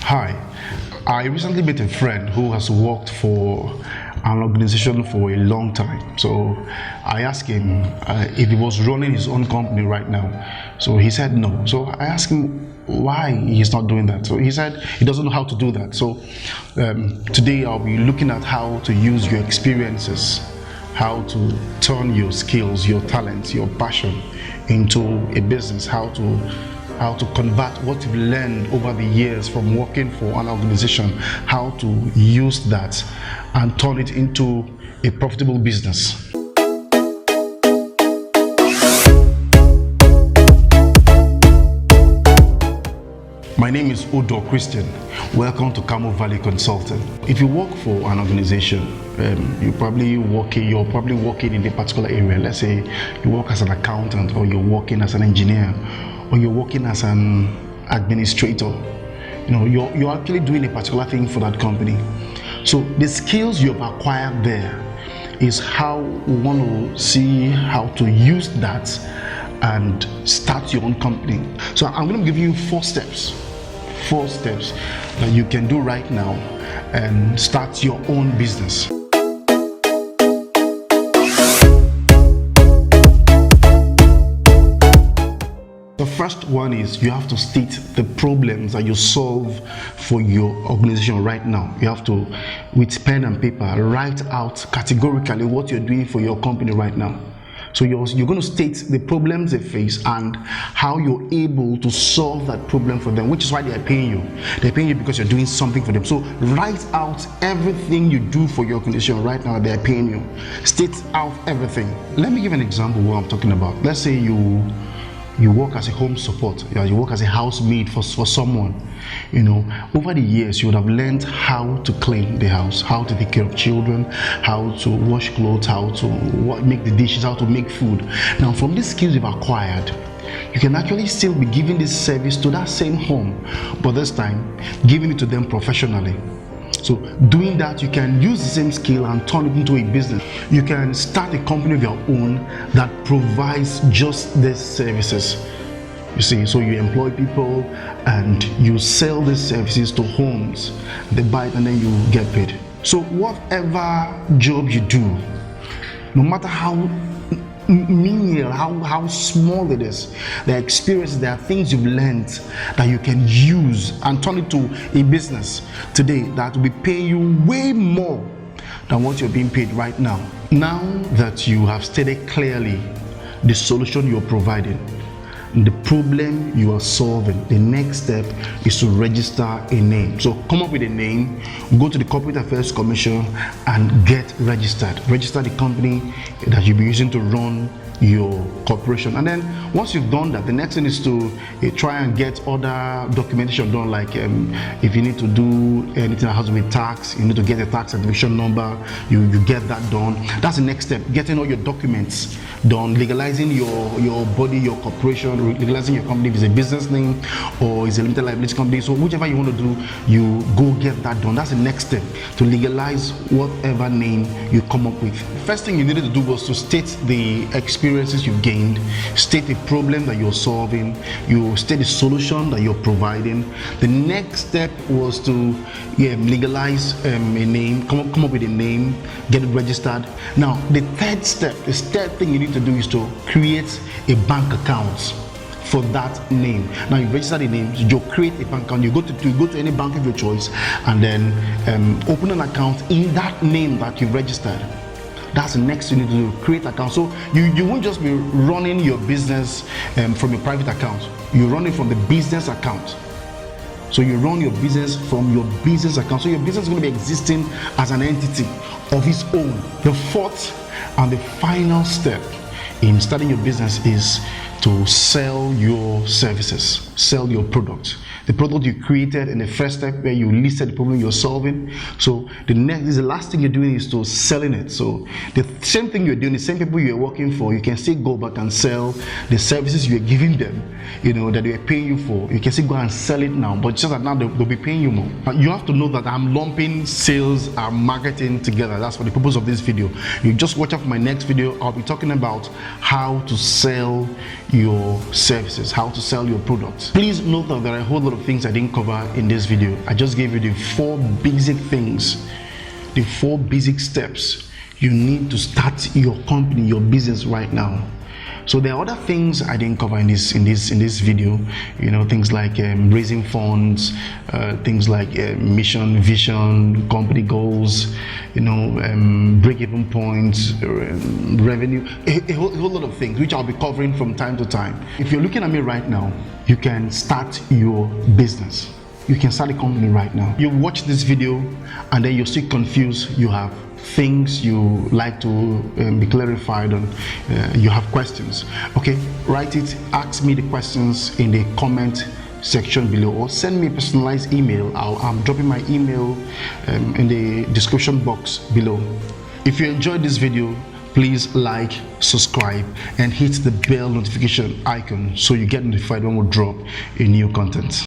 Hi, I recently met a friend who has worked for an organization for a long time. So I asked him if he was running his own company right now. So he said no. So I asked him why he's not doing that. So he said he doesn't know how to do that. So today I'll be looking at how to use your experiences, how to turn your skills, your talents, your passion into a business, how to convert what you've learned over the years from working for an organization, how to use that and turn it into a profitable business. My name is Odo Christian. Welcome to Valley Consulting. If you work for an organization, you're probably working in a particular area. Let's say you work as an accountant, or you're working as an engineer, or you're working as an administrator. You're actually doing a particular thing for that company. So the skills you've acquired there is how we want to see how to use that and start your own company. So I'm going to give you four steps that you can do right now and start your own business. The first one is you have to state the problems that you solve for your organization right now. You have to, with pen and paper, write out categorically what you're doing for your company right now. So you're going to state the problems they face and how you're able to solve that problem for them, which is why they are paying you. They're paying you because you're doing something for them. So write out everything you do for your organization right now. They're paying you. State out everything. Let me give an example of what I'm talking about. Let's say you work as a home support, you work as a housemaid for someone. Over the years you would have learned how to clean the house, how to take care of children, how to wash clothes, how to make the dishes, how to make food. Now from these skills you've acquired, you can actually still be giving this service to that same home, but this time giving it to them professionally. So doing that, you can use the same skill and turn it into a business. You can start a company of your own that provides just these services. You see, so you employ people and you sell these services to homes. They buy it and then you get paid. So whatever job you do, no matter how menial, how small it is, the experience, there are things you've learned that you can use and turn it to a business today that will be paying you way more than what you're being paid right now. Now that you have stated clearly the solution you're providing, the problem you are solving, the next step is to register a name. So come up with a name, go to the Corporate Affairs Commission and get registered. Register the company that you'll be using to run your corporation. And then once you've done that, the next thing is to try and get other documentation done, like if you need to do anything that has to do with tax, you need to get a tax certification number, you get that done. That's the next step, getting all your documents done, legalizing your body, your corporation, legalizing your company if it's a business name or it's a limited liability company. So whichever you want to do, you go get that done. That's the next step, to legalize whatever name you come up with. First thing you needed to do was to state the experiences you've gained, state the problem that you're solving, you state the solution that you're providing. The next step was to legalize a name, come up with a name, get it registered. Now the third thing you need to do is to create a bank account for that name. Now you register the name, you create a bank account, you go to any bank of your choice and then open an account in that name that you've registered. That's the next thing you need to do, create an account. So you won't just be running your business from your private account, you run it from the business account. So you run your business from your business account. So your business is going to be existing as an entity of its own. The fourth and the final step in starting your business is to sell your services, sell your products. The product you created in the first step where you listed the problem you're solving. So the last thing you're doing is to selling it. So the same thing you're doing, the same people you're working for, you can still go back and sell the services you're giving them, that they're paying you for. You can still go and sell it now, but just that now they'll be paying you more. But you have to know that I'm lumping sales and marketing together. That's for the purpose of this video. You just watch out for my next video. I'll be talking about how to sell your services, how to sell your products. Please note that there are a whole lot of things I didn't cover in this video. I just gave you the 4 basic things, the 4 basic steps you need to start your company, your business right now. So there are other things I didn't cover in this video, you know, things like raising funds, things like mission, vision, company goals, you know, break-even points, revenue, a whole lot of things which I'll be covering from time to time. If you're looking at me right now, you can start your business. You can start a company right now. You watch this video and then you're still confused. You have things you like to be clarified on. You have questions. Okay, write it. Ask me the questions in the comment section below, or send me a personalized email. I'm dropping my email in the description box below. If you enjoyed this video, please like, subscribe, and hit the bell notification icon so you get notified when we drop a new content.